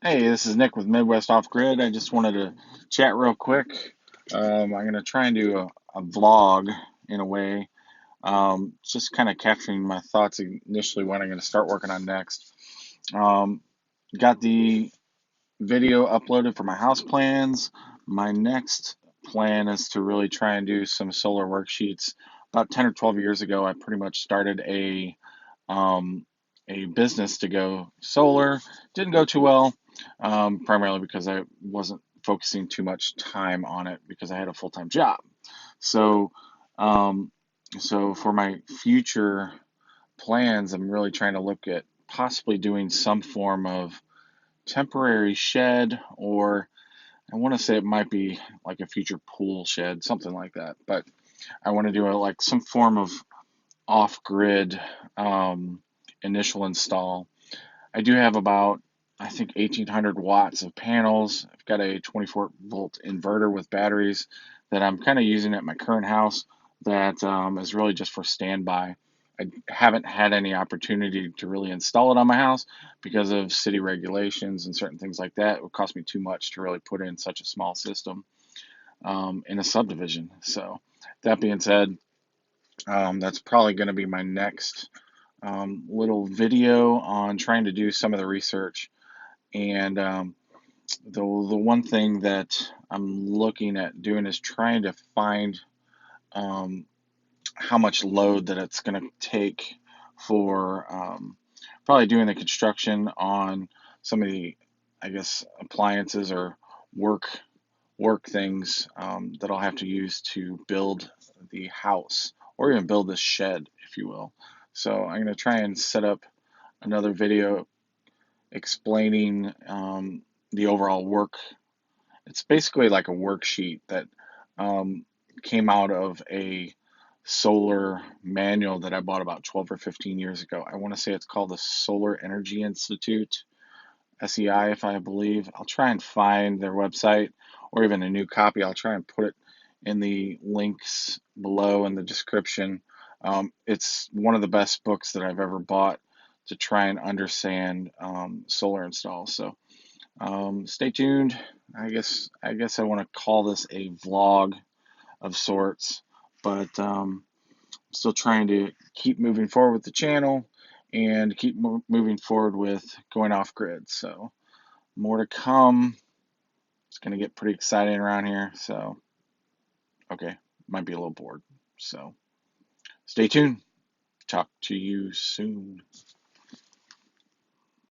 Hey, this is Nick with Midwest Off Grid. I just wanted to chat real quick. I'm going to try and do a vlog in a way, just kind of capturing my thoughts initially what I'm going to start working on next. Um, got the video uploaded for my house plans. My next plan is to really try and do some solar worksheets. About 10 or 12 years ago, I pretty much started um, a business to go solar. Didn't go too well, primarily because I wasn't focusing too much time on it because I had a full-time job. So, um, so for my future plans, I'm really trying to look at possibly doing some form of temporary shed, or I want to say it might be like a future pool shed, something like that. But I want to do like some form of off-grid initial install. I do have about, I think, 1800 watts of panels. I've got a 24-volt inverter with batteries that I'm kind of using at my current house that is really just for standby. I haven't had any opportunity to really install it on my house because of city regulations and certain things like that. It would cost me too much to really put in such a small system in a subdivision. So, that being said, that's probably going to be my next little video on trying to do some of the research. And the one thing that I'm looking at doing is trying to find um, how much load that it's going to take for probably doing the construction on some of the, I guess, appliances or work work things that I'll have to use to build the house or even build this shed, if you will. So I'm going to try and set up another video explaining the overall work. It's basically like a worksheet that um, came out of a solar manual that I bought about 12 or 15 years ago. I want to say it's called the Solar Energy Institute, SEI, if I believe. I'll try and find their website or even a new copy. I'll try and put it in the links below in the description. It's one of the best books that I've ever bought to try and understand solar installs. So stay tuned. I guess I want to call this a vlog of sorts, but still trying to keep moving forward with the channel and keep moving forward with going off grid. So more to come. It's gonna get pretty exciting around here. So okay, might be a little bored. So stay tuned. Talk to you soon.